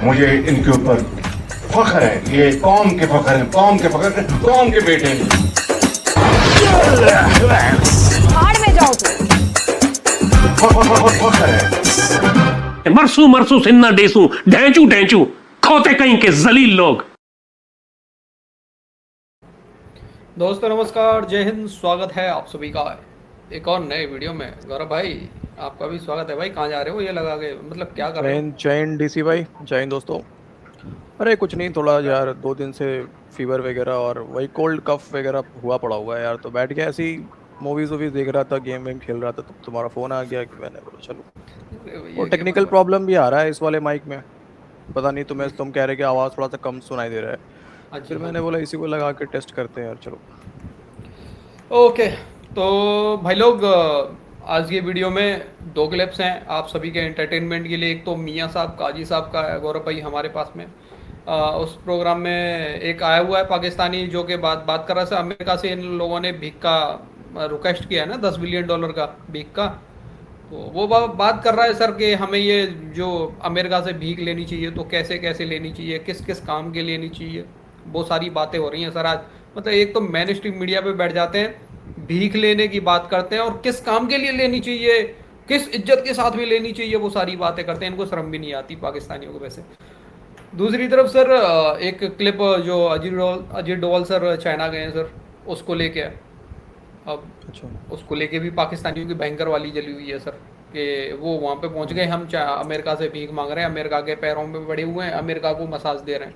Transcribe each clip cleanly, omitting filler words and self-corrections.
मुझे इनके ऊपर फख्र है, ये कौम के फख्र है, कौम के फख्र है, कौम के बेटे हैं। भाड़ में जाओ तुम। फख्र है। मरसू मरसू सिन्ना डेसू ढैंचू ढैंचू खोते कहीं के जलील लोग। दोस्तों नमस्कार, जय हिंद। स्वागत है आप सभी का एक और नए वीडियो में। गौरव भाई आपका भी स्वागत है भाई। कहाँ जा रहे हो ये लगा के, मतलब क्या कर रहे हो? जय हिंद डीसी भाई, जय हिंद दोस्तों। अरे कुछ नहीं, थोड़ा यार 2 दिन से फीवर वगैरह और वही कोल्ड कफ वगैरह हुआ पड़ा हुआ है यार। तो बैठ के ऐसी मूवीज वूवीज देख रहा था, गेम वेम खेल रहा था, तो तुम्हारा फोन आ गया कि मैंने बोला चलो। अरे वो भैया, टेक्निकल प्रॉब्लम भी आ रहा है इस वाले माइक में, पता नहीं तुम कह रहे कि आवाज़ थोड़ा सा कम सुनाई दे रहा है। अच्छा फिर मैंने बोला इसी को लगा के टेस्ट करते हैं यार, चलो। ओके। तो भाई लोग, आज की वीडियो में 2 क्लिप्स हैं आप सभी के एंटरटेनमेंट के लिए। एक तो मियाँ साहब काजी साहब का है, गौरव भाई हमारे पास में। उस प्रोग्राम में एक आया हुआ है पाकिस्तानी जो कि बात कर रहा था अमेरिका से। इन लोगों ने भीख का रिक्वेस्ट किया है ना, $10 बिलियन का भीख का। तो वो बात कर रहा है सर कि हमें ये जो अमेरिका से भीख लेनी चाहिए तो कैसे कैसे लेनी चाहिए, किस किस काम के लेनी चाहिए, वो सारी बातें हो रही हैं सर आज। मतलब एक तो मेन स्ट्रीम मीडिया पे बैठ जाते हैं, भीख लेने की बात करते हैं और किस काम के लिए लेनी चाहिए, किस इज्जत के साथ भी लेनी चाहिए, वो सारी बातें करते हैं। इनको शर्म भी नहीं आती पाकिस्तानियों को वैसे। दूसरी तरफ सर, एक क्लिप जो अजीत डोवाल सर चाइना गए हैं सर, उसको लेके है। अब अच्छा, उसको लेके भी पाकिस्तानियों की भयंकर वाली जली हुई है सर कि वो वहाँ पे पहुँच गए, हम अमेरिका से भीख मांग रहे हैं, अमेरिका के पैरों में पड़े हुए हैं, अमेरिका को मसाज दे रहे हैं।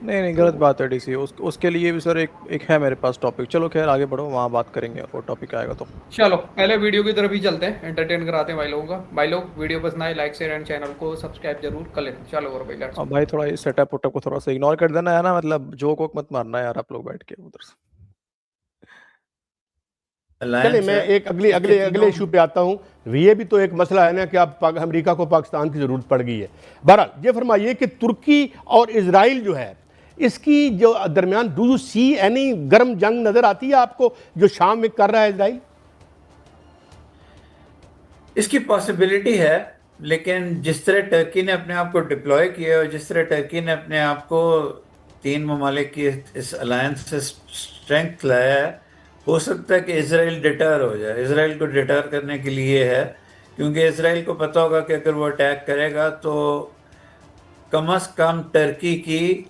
नहीं नहीं, तो गलत बात है डीसी। उसके लिए भी सर एक है मेरे पास टॉपिक। चलो खैर आगे बढ़ो, वहाँ बात करेंगे और टॉपिक आएगा तो। चलो पहले वीडियो की तरफ ही चलते हैं, एंटरटेन कराते हैं भाई लोगों का। भाई लोग वीडियो पसंद आए लाइक शेयर एंड चैनल को सब्सक्राइब जरूर कर लेना। चलो और भाई लेट्स अब भाई थोड़ा ये सेटअप वोटअप को थोड़ा सा इग्नोर कर देना है ना, मतलब जोक वोक मत मारना यार आप लोग बैठ के उधर से। चलिए मैं एक अगले अगले अगले इशू पे आता हूँ। ये भी तो एक मसला है ना कि अब अमेरिका को पाकिस्तान की ज़रूरत पड़ गई है। बहरहाल ये फरमाइए कि तुर्की और इजराइल जो है, इसकी जो दरमियान डू यू सी एनी गर्म जंग नज़र आती है आपको जो शाम में कर रहा है इजराइल? इसकी पॉसिबिलिटी है, लेकिन जिस तरह टर्की ने अपने आप को डिप्लॉय किया और जिस तरह टर्की ने अपने आप को 3 ममालिक की इस अलायंस से स्ट्रेंथ लाया है, हो सकता है कि इसराइल डिटर हो जाए। इसराइल को डिटर करने के लिए है, क्योंकि इसराइल को पता होगा कि अगर वो अटैक करेगा तो कम अज़ कम टर्की की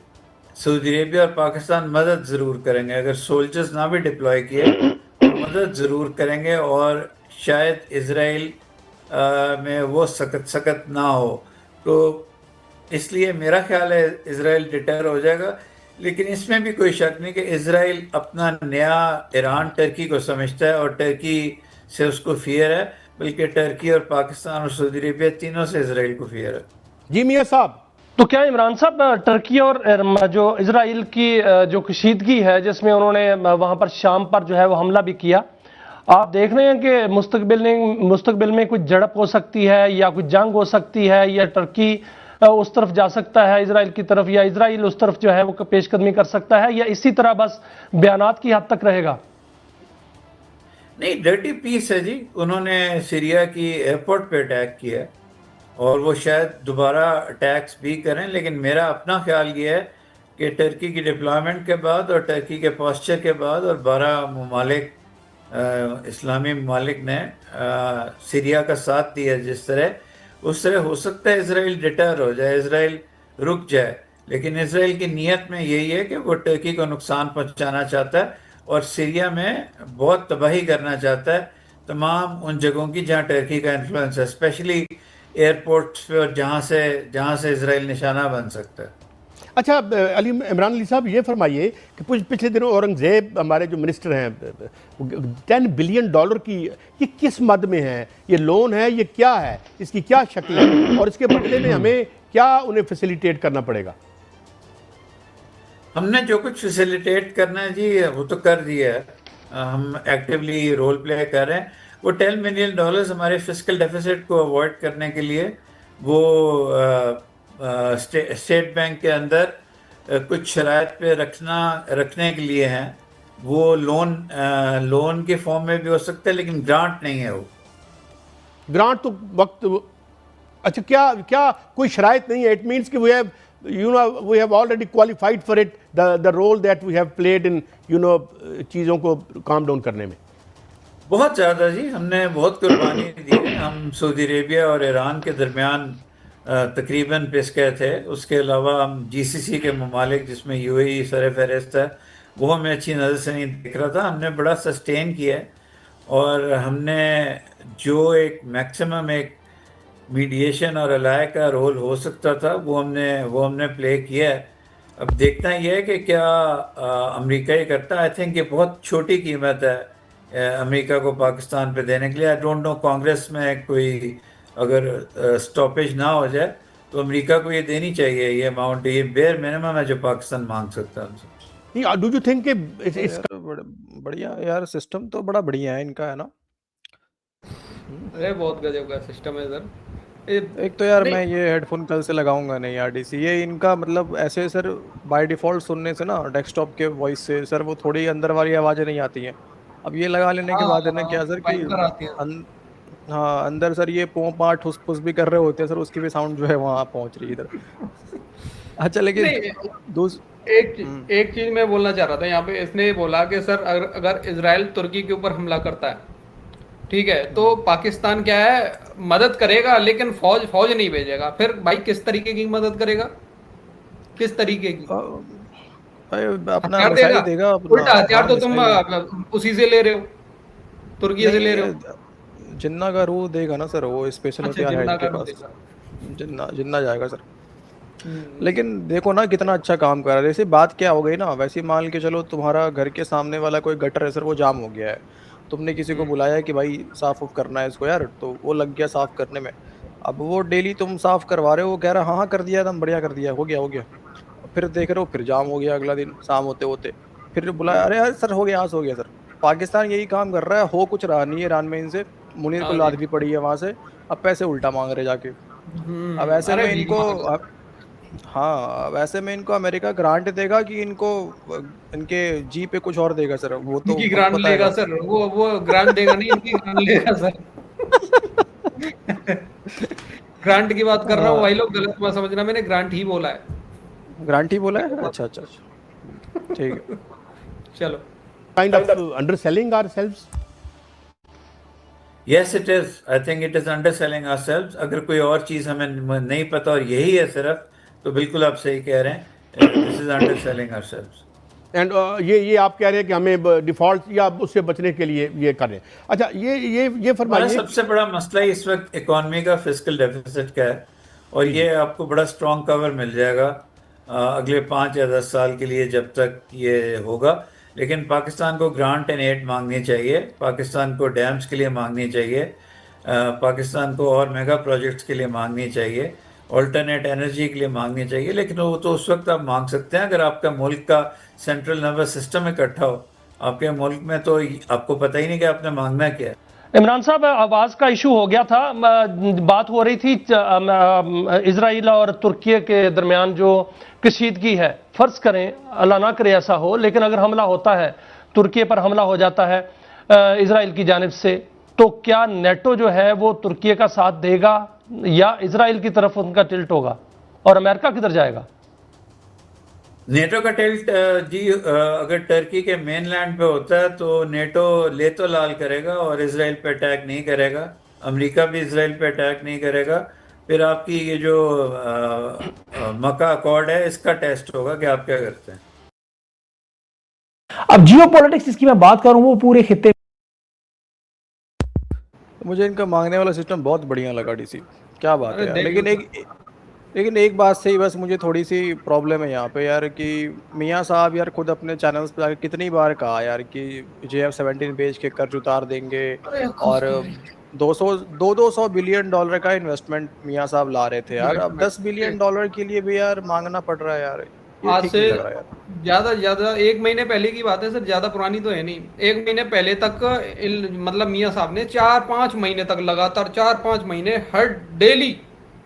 सऊदी अरेबिया और पाकिस्तान मदद ज़रूर करेंगे। अगर सोल्जर्स ना भी डिप्लॉय किए तो मदद ज़रूर करेंगे और शायद इसराइल में वो सख्त ना हो। तो इसलिए मेरा ख्याल है इसराइल डिटर हो जाएगा। लेकिन इसमें भी कोई शक नहीं कि इसराइल अपना नया ईरान टर्की को समझता है और टर्की से उसको फियर है, बल्कि टर्की और पाकिस्तान और सऊदी अरेबिया तीनों से इसराइल को फियर है। जी मियाँ साहब, तो क्या इमरान साहब, टर्की और जो इजराइल की जो कशीदगी है जिसमें उन्होंने वहां पर शाम पर जो है वो हमला भी किया, आप देख रहे हैं कि मुस्तकबिल में कुछ झड़प हो सकती है या कुछ जंग हो सकती है, या टर्की उस तरफ जा सकता है इजराइल की तरफ, या इजराइल उस तरफ जो है वो पेशकदमी कर सकता है, या इसी तरह बस बयानात की हद तक रहेगा? नहीं, डर्टी पीस है जी। उन्होंने सीरिया की एयरपोर्ट पे अटैक किया है और वो शायद दोबारा अटैक्स भी करें, लेकिन मेरा अपना ख्याल ये है कि टर्की की डिप्लॉयमेंट के बाद और टर्की के पोस्चर के बाद और 12 ममालिक इस्लामी ममालिक ने सीरिया का साथ दिया जिस तरह, उस तरह हो सकता है इसराइल डिटर हो जाए, इसराइल रुक जाए। लेकिन इसराइल की नीयत में यही है कि वो टर्की को नुकसान पहुंचाना चाहता है और सीरिया में बहुत तबाही करना चाहता है, तमाम उन जगहों की जहां टर्की का इन्फ्लुएंस है, स्पेशली एयरपोर्ट्स पे, और जहां से इसराइल निशाना बन सकता है। अच्छा इमरान अली साहब ये फरमाइए कि पिछले दिनों औरंगजेब हमारे जो मिनिस्टर हैं, $10 बिलियन की ये किस मद में है? ये लोन है, ये क्या है, इसकी क्या शक्ल है और इसके बदले में हमें क्या उन्हें फैसिलिटेट करना पड़ेगा? हमने जो कुछ फैसिलिटेट करना है जी वो तो कर दिया है। हम एक्टिवली रोल प्ले कर रहे हैं। वो $10 मिलियन हमारे फिस्कल डेफिसिट को अवॉइड करने के लिए वो स्टेट बैंक के अंदर कुछ शराइत पे रखने के लिए हैं। वो लोन के फॉर्म में भी हो सकता है, लेकिन ग्रांट नहीं है। वो ग्रांट तो वक्त अच्छा, क्या क्या कोई शराइत नहीं है? इट मीन्स कि we have already qualified for it, the role that we have played in चीज़ों को काम डाउन करने में। बहुत ज़्यादा जी, हमने बहुत कुर्बानी दी है। हम सऊदी अरेबिया और ईरान के दरमियान तकरीबन पेश गए थे। उसके अलावा हम जीसीसी के ममालिक जिसमें यूएई सर फहरिस्त है, वो हमें अच्छी नज़र से नहीं दिख रहा था। हमने बड़ा सस्टेन किया है और हमने जो एक मैक्सिमम एक मीडिएशन और अलाय का रोल हो सकता था वो हमने प्ले किया है। अब देखना ये है कि क्या अमेरिका ये करता है। आई थिंक ये बहुत छोटी कीमत है अमेरिका को पाकिस्तान पे देने के लिए। आई डोंट नो कांग्रेस में कोई अगर स्टॉपेज ना हो जाए तो अमेरिका को ये देनी चाहिए, ये अमाउंट, ये बेयर मिनिमम है जो पाकिस्तान मांग सकता है हमसे। डू यू थिंक बढ़िया यार, सिस्टम तो बड़ा बढ़िया है इनका, है ना? अरे बहुत गजब का सिस्टम है सर। एक तो यार मैं ये हेडफोन कल से लगाऊंगा नहीं यार डीसी, ये इनका मतलब ऐसे सर बाय डिफॉल्ट सुनने से ना डेस्कटॉप के वॉइस से सर वो थोड़ी अंदर वाली आवाज़ें नहीं आती हैं। अब ये लगा लेने के बाद है ना क्या सर कि हाँ अंदर सर ये पोंपा ठुस फुस भी कर रहे होते हैं सर, उसकी भी साउंड जो है वहाँ पहुँच रही है इधर। अच्छा लेकिन एक चीज मैं बोलना चाह रहा था यहाँ पे। इसने बोला कि सर अगर इजराइल तुर्की के ऊपर हमला करता है, ठीक है, तो पाकिस्तान क्या है, मदद करेगा लेकिन फौज नहीं भेजेगा। फिर भाई किस तरीके की मदद करेगा, किस तरीके की? अपना हथियार देगा उल्टा हथियार तो तुम उसी से ले रहे हो, तुर्की से ले रहे हो। जिन्ना का रूह देगा ना सर, वो स्पेशल हथियार है इनके पास, जिन्ना जाएगा सर। लेकिन देखो ना कितना अच्छा काम कर रहा है। जैसे बात क्या हो गई ना, वैसे मान के चलो तुम्हारा घर के सामने वाला कोई गटर है सर, वो जाम हो गया है, तुमने किसी को बुलाया कि भाई साफ उफ करना है इसको यार, तो वो लग गया साफ करने में। अब वो डेली तुम साफ करवा रहे हो, वो कह रहा हाँ कर दिया एकदम बढ़िया कर दिया, हो गया। फिर देख रहे हो फिर जाम हो गया, अगला दिन शाम होते होते फिर बुलाया, अरे यार सर हो गया, आज हो गया सर। पाकिस्तान यही काम कर रहा है, हो कुछ रहा नहीं है ईरान में इनसे, मुनीर को लाद भी पड़ी है वहाँ से, अब पैसे उल्टा मांग रहे जाके। अब ऐसे में इनको हाँ अब ऐसे में इनको अमेरिका ग्रांट देगा कि इनको इनके जी पे कुछ और देगा सर, वो तो इनकी ग्रांट लेगा सर, वो ग्रांट देगा नहीं, इनकी ग्रांट लेगा सर। ग्रांट की बात कर रहा हूँ भाई लोग, गलत मत समझना, मैंने ग्रांट ही बोला है। ग्रांट ही बोला है? अच्छा ठीक है चलो। Kind of underselling ourselves? Yes it is, I think it is underselling ourselves. अगर कोई और चीज हमें नहीं पता और यही है सिर्फ, तो बिल्कुल आप सही कह रहे हैं, this is underselling ourselves. And ये आप कह रहे हैं कि हमें डिफॉल्ट या उससे बचने के लिए ये कर रहे हैं। अच्छा ये फरमाइए, सबसे बड़ा मसला इस वक्त इकोनॉमी का फिस्कल डेफिसिट का है, और ये आपको बड़ा स्ट्रॉन्ग कवर मिल जाएगा अगले 5 या 10 साल के लिए जब तक ये होगा। लेकिन पाकिस्तान को ग्रांट एंड एड मांगनी चाहिए, पाकिस्तान को डैम्स के लिए मांगनी चाहिए, पाकिस्तान को और मेगा प्रोजेक्ट्स के लिए मांगनी चाहिए, ऑल्टरनेट एनर्जी के लिए मांगनी चाहिए। लेकिन वो तो उस वक्त आप मांग सकते हैं अगर आपका मुल्क का सेंट्रल नर्वस सिस्टम इकट्ठा हो। आपके मुल्क में तो आपको पता ही नहीं कि आपने मांगना क्या है। इमरान साहब, आवाज़ का इशू हो गया था, बात हो रही थी इजराइल और तुर्की के दरमियान जो कशीदगी है, फ़र्ज़ करें अल्लाह ना करे ऐसा हो, लेकिन अगर हमला होता है, तुर्की पर हमला हो जाता है इजराइल की जानिब से, तो क्या नेटो जो है वो तुर्की का साथ देगा या इजराइल की तरफ उनका टिल्ट होगा और अमेरिका किधर जाएगा? नेटो का टिल्ट जी अगर टर्की के मेनलैंड पे होता है तो नेटो ले तो लाल करेगा और इजराइल पे अटैक नहीं करेगा, अमेरिका भी इजराइल पे अटैक नहीं करेगा। फिर आपकी ये जो मक्का अकॉर्ड है इसका टेस्ट होगा कि आप क्या करते हैं। अब जियोपॉलिटिक्स जिसकी मैं बात करूं वो पूरे खित्ते, मुझे इनका मांगने वाला सिस्टम बहुत बढ़िया लगा डीसी, क्या बात है यार। लेकिन एक बात सही, बस मुझे थोड़ी सी प्रॉब्लम है यहाँ पे यार कि मियाँ साहब यार खुद अपने चैनल्स पे जाकर कितनी बार कहा यार कि JF-17 बेच के कर्ज उतार देंगे और 200 बिलियन डॉलर का इन्वेस्टमेंट मियाँ साहब ला रहे थे यार। अब 10 बिलियन डॉलर के लिए भी यार मांगना पड़ रहा है यार, आज से ज्यादा 1 महीने पहले की बात है सर, ज्यादा पुरानी तो है नहीं। 1 महीने पहले तक मतलब मियाँ साहब ने 4-5 महीने तक लगातार 4-5 महीने हर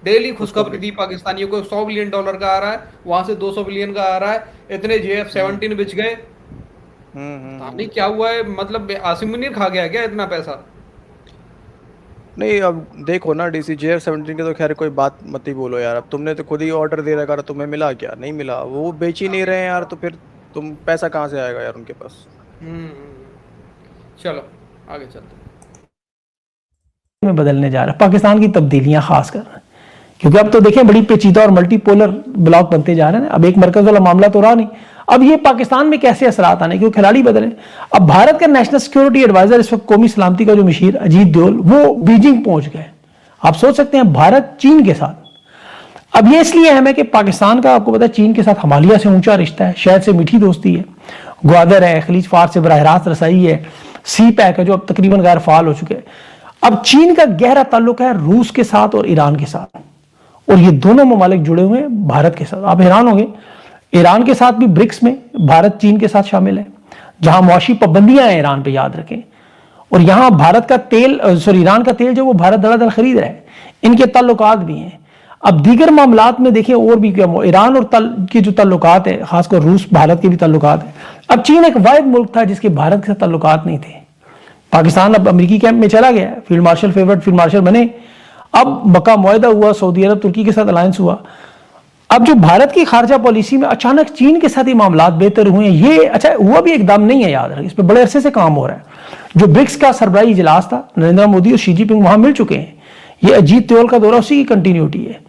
डेली खुशखबरी दी पाकिस्तानियों को। 100 बिलियन डॉलर का आ रहा है, वहां से 200 बिलियन का आ रहा है, इतने JF-17 बिच गए। नहीं क्या हुआ है, मतलब आसिम मुनीर खा गया क्या इतना पैसा? नहीं अब देखो ना DCJF-17 की तो खैर कोई बात मत ही बोलो यार, अब तुमने तो खुद ही ऑर्डर दे रखा, तुम्हें मिला क्या? नहीं मिला, वो बेच ही नहीं रहे हैं यार, तो फिर तुम पैसा कहाँ से आएगा यार उनके पास? चलो आगे चलते हैं। में बदलने जा रहा है पाकिस्तान की तब्दीलियां खासकर, क्योंकि अब तो देखें बड़ी पेचीदा और मल्टीपोलर ब्लॉक बनते जा रहे हैं। अब एक मरकज वाला मामला तो रहा नहीं, अब ये पाकिस्तान में कैसे असरात आने, क्योंकि खिलाड़ी बदले। अब भारत का नेशनल सिक्योरिटी एडवाइजर इस वक्त कौमी सलामती का जो मशीर अजीत डोल, वो बीजिंग पहुंच गए। आप सोच सकते हैं भारत चीन के साथ। अब ये इसलिए अहम है कि पाकिस्तान का आपको पता है चीन के साथ हिमालय से ऊंचा रिश्ता है, शायद से मीठी दोस्ती है, ग्वादर है, खलीज फार्स से बराह रास्त रसाई है, सी पैक है जो अब तकरीबन गैर फाल हो चुके हैं। अब चीन का गहरा ताल्लुक है रूस के साथ और ईरान के साथ, और ये दोनों ममालिक जुड़े हुए हैं भारत के साथ। आप हैरान होंगे, ईरान के साथ भी ब्रिक्स में भारत चीन के साथ शामिल है, जहां मुआशी पाबंदियां हैं ईरान पे, याद रखें। और यहां भारत का तेल ईरान का तेल जो वो भारत धड़ाधड़ खरीद रहा है, इनके ताल्लुकात भी हैं। अब दीगर मामलात में देखें और भी क्या, ईरान और के जो ताल्लुकात है, खासकर रूस भारत के भी ताल्लुकात है। अब चीन एक वाहिद मुल्क था जिसके भारत के साथ ताल्लुकात नहीं थे। पाकिस्तान अब अमेरिकी कैंप में चला गया, field marshal favourite field marshal बने। अब मक्का मुआहदा हुआ, सऊदी अरब तुर्की के साथ अलायंस हुआ। अब जो भारत की खारजा पॉलिसी में अचानक चीन के साथ ही मामलात बेहतर हुए हैं, ये अच्छा हुआ भी एकदम नहीं है, याद रखें, इस पर बड़े अरसे से काम हो रहा है। जो ब्रिक्स का सरबराही इजलास था, नरेंद्र मोदी और शी जिनपिंग वहां मिल चुके हैं। ये अजीत डोल का दौरा उसी की कंटिन्यूटी है।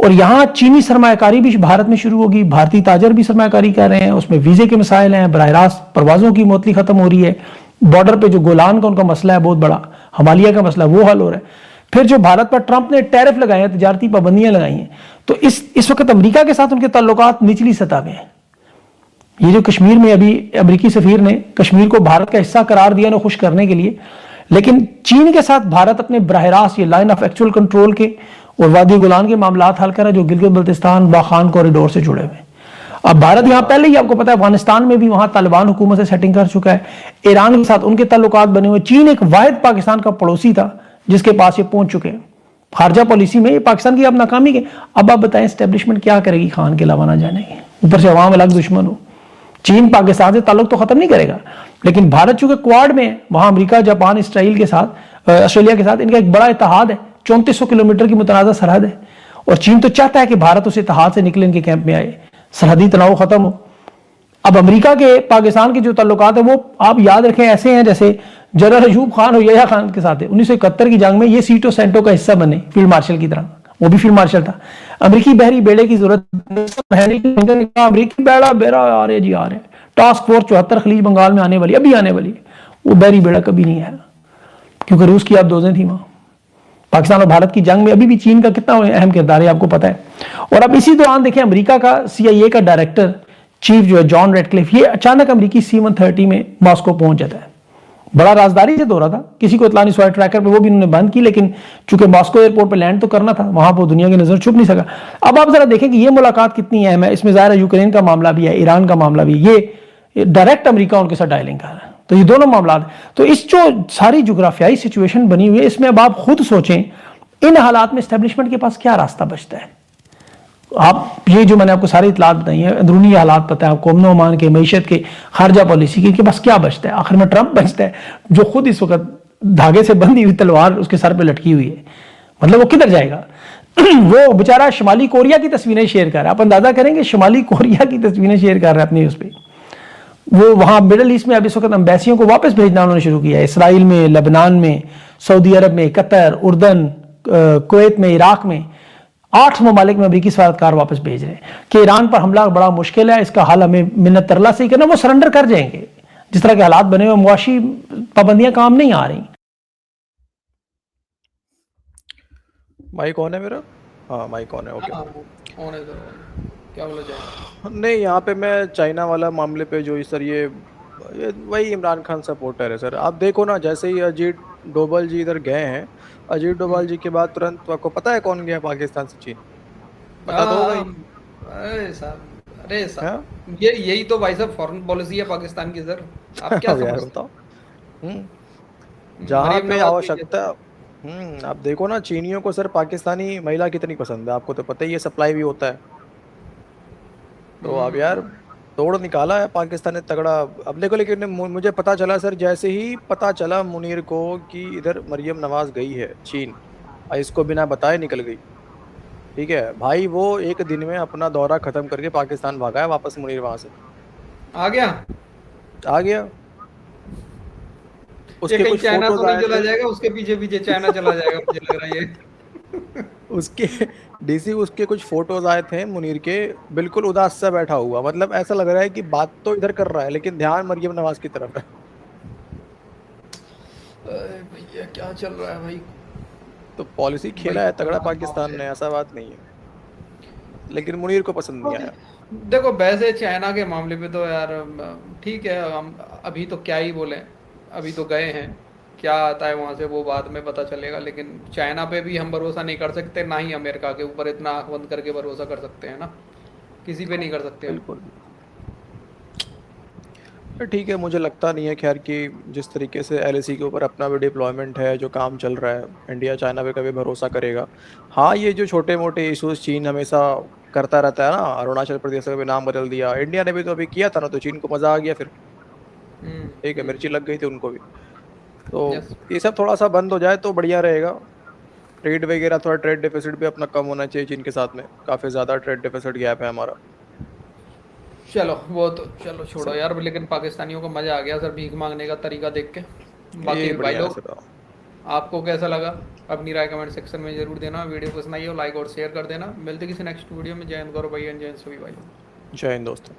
और यहाँ चीनी सरमायाकारी भी भारत में शुरू होगी, भारतीय ताजर भी सरमायाकारी कर रहे हैं, उसमें वीजे के मसाइल हैं, बराह रास्त परवाजों की मोतली खत्म हो रही है, बॉर्डर पे जो गोलान का उनका मसला है बहुत बड़ा, हिमालय का मसला वो हल हो रहा है। फिर जो भारत पर ट्रंप ने टैरिफ लगाए हैं, तजारती पाबंदियां लगाई हैं, तो इस वक्त अमेरिका के साथ उनके ताल्लुकात निचली सतह पे हैं। ये जो कश्मीर में अभी अमेरिकी सफीर ने कश्मीर को भारत का हिस्सा करार दिया ना खुश करने के लिए, लेकिन चीन के साथ भारत अपने बराह रास्त ये लाइन ऑफ एक्चुअल कंट्रोल के और वादी गोलान के मामलात हल कर रहा है, जो गिलगित बल्तिस्तान बाखान कॉरिडोर से जुड़े हुए। अब भारत यहाँ पहले ही आपको पता है अफगानिस्तान में भी वहां तालिबान हुकूमत से सेटिंग कर चुका है, ईरान के साथ उनके ताल्लुकात बने हुए। चीन एक वाहिद पाकिस्तान का पड़ोसी था जिसके पास ये पहुंच चुके हैं। खारजा पॉलिसी में ये पाकिस्तान की अब नाकामी के। अब आप बताएं एस्टेब्लिशमेंट क्या करेगी खान के अलावा ना जाने के, ऊपर से अवाम अलग दुश्मन हो। चीन पाकिस्तान से ताल्लुक तो खत्म नहीं करेगा, लेकिन भारत चूंकि क्वाड में है, वहां अमेरिका जापान इसराइल के साथ ऑस्ट्रेलिया के साथ इनका एक बड़ा इत्तेहाद है, 3400 किलोमीटर की मुतनाज़ा सरहद है। और चीन तो चाहता है कि भारत उस इत्तेहाद से निकले, इनके कैंप में आए, सरहदी तनाव खत्म हो। अब अमेरिका के पाकिस्तान के जो ताल्लुकात है वो आप याद रखें ऐसे हैं जैसे जनरल अयूब खान और यहया खान के साथ है। 1971 की जंग में ये सीटो सेंटो का हिस्सा बने फील्ड मार्शल की तरह, वो भी फील्ड मार्शल था। अमेरिकी बहरी बेड़े की जरूरत अमेरिकी बेड़ा बेड़ा आ रहे जी आ रहे। टास्क फोर्स 74 खलीज बंगाल में आने वाली, अभी आने वाली, वो बहरी बेड़ा कभी नहीं है, क्योंकि रूस की आप दोजें थी वहां। पाकिस्तान और भारत की जंग में अभी भी चीन का कितना अहम किरदार है आपको पता है। और अब इसी दौरान देखें अमेरिका का CIA का डायरेक्टर चीफ जो है जॉन रेडक्लिफ, ये अचानक अमेरिकी C-130 में मॉस्को पहुंच जाता है। बड़ा राजदारी से दौरा था, किसी को इतला नहीं, सॉइल ट्रैकर पे वो भी उन्होंने बंद की, लेकिन चूंकि मॉस्को एयरपोर्ट पे लैंड तो करना था, वहां पर दुनिया की नजर छुप नहीं सका। अब आप जरा देखें कि ये मुलाकात कितनी अहम है। इसमें ज़ाहिर है यूक्रेन का मामला भी है, ईरान का मामला भी, ये डायरेक्ट अमेरिका उनके साथ डायलिंग कर रहा है। तो ये दोनों मामला, तो इस जो सारी जोग्राफियाई सिचुएशन बनी हुई है, इसमें अब आप खुद सोचें इन हालात में एस्टेब्लिशमेंट के पास क्या रास्ता बचता है। आप ये जो मैंने आपको सारी इतलात बताई है, अंदरूनी हालात पता है आपको, अमन ओमान के, मईशत के, खारजा पॉलिसी के, इनके पास क्या बचता है। आखिर में ट्रंप बचता है जो खुद इस वक्त धागे से बंधी हुई तलवार उसके सर पे लटकी हुई है। मतलब वो किधर जाएगा वो बेचारा शुमाली कोरिया की तस्वीरें शेयर कर रहा है। आप अंदाजा करेंगे शुमाली कोरिया की तस्वीरें शेयर कर रहा है अपनी उस पर। वो वहां मिडल ईस्ट में अब इस वक्त एम्बेसियों को वापस भेजना उन्होंने शुरू किया है, इसराइल में, लेबनान में, सऊदी अरब में, कतर, उर्दन, कुवैत में, इराक में, 8 ममालिक में अमेरिकी सफारतकार वापस भेज रहे हैं कि ईरान पर हमला बड़ा मुश्किल है, इसका हल हमें मिन्नत तरला से ही करना, वो सरेंडर कर जाएंगे। जिस तरह के हालात बने हुए, मुआशी पाबंदियां काम नहीं आ रही। माइक ऑन है मेरा? हाँ माइक ऑन है, ओके। ऑन है क्या बोला जाए? नहीं, यहाँ पे मैं चाइना वाला मामले पे जो सर ये वही इमरान खान सपोर्टर है सर। आप देखो ना, जैसे ही अजीत डोभाल जी इधर गए हैं, अजीत डोभाल जी के बाद तुरंत आपको पता है कौन गया पाकिस्तान से चीन? बता दो भाई। अरे साहब ये यही तो भाई साहब फॉरेन पॉलिसी है पाकिस्तान की सर। आप क्या समझते हो? जहाँ पे आवश्यकता, आप देखो ना, चीनियों को सर पाकिस्तानी महिला कितनी पसंद है, आपको तो पता ही है, सप्लाई भी होता है। तो अब यार तोड़ निकाला है पाकिस्तान ने तगड़ा। अब देखो, लेकिन मुझे पता चला सर, जैसे ही पता चला मुनीर को कि इधर मरियम नवाज गई है चीन, और इसको बिना बताए निकल गई, ठीक है भाई, वो एक दिन में अपना दौरा खत्म करके पाकिस्तान भागा है वापस मुनीर, वहां से आ गया। उसके कहीं कुछ चाइना तो फोटोज नहीं आए चला थे, जाएगा, उसके पीछे पीछे चाइना चला जाएगा मुझे लग रहा है ये। उसके डीसी उसके कुछ फोटोज आए थे मुनीर के, बिल्कुल उदास सा बैठा हुआ, मतलब ऐसा लग रहा है कि बात तो इधर कर रहा है लेकिन ध्यान मरियम नवाज की तरफ है। अरे भैया क्या चल रहा है भाई। तो पॉलिसी खेला है तगड़ा पाकिस्तान ने, ऐसा बात नहीं है, लेकिन मुनीर को पसंद नहीं आया। देखो वैसे चाइना के मामले पे तो यार ठीक है, हम अभी तो क्या ही बोले, अभी तो गए हैं, क्या आता है वहाँ से वो बाद में पता चलेगा। लेकिन चाइना पे भी हम भरोसा नहीं कर सकते, ना ही अमेरिका के ऊपर इतना आंख बंद करके भरोसा कर सकते हैं ना, किसी पे नहीं कर सकते हम। बिल्कुल ठीक है, मुझे लगता नहीं है खैर कि जिस तरीके से एलएसी के ऊपर अपना भी डिप्लॉयमेंट है, जो काम चल रहा है, इंडिया चाइना पे कभी भरोसा करेगा। हाँ, ये जो छोटे मोटे इशूज़ चीन हमेशा करता रहता है ना, अरुणाचल प्रदेश का भी नाम बदल दिया, इंडिया ने भी तो अभी किया था ना, तो चीन को मज़ा आ गया फिर, ठीक है, मिर्ची लग गई थी उनको भी। तो ये सब थोड़ा सा बंद हो जाए तो बढ़िया रहेगा। ट्रेड वगैरह, थोड़ा ट्रेड डेफिसिट भी अपना कम होना चाहिए चीन के साथ में, काफ़ी ज़्यादा ट्रेड डेफिसिट गैप है हमारा। चलो वो तो चलो छोड़ो यार, लेकिन पाकिस्तानियों को मजा आ गया सर भीख मांगने का तरीका देख के। बाकी भाई लोग आपको कैसा लगा अपनी राय कमेंट सेक्शन में जरूर देना, वीडियो को सुनाइए, लाइक और शेयर कर देना। मिलते किसी नेक्स्ट वीडियो में। जय हिंद गौरव भाई, जय हिंद सभी भाई। जय हिंद दोस्तों।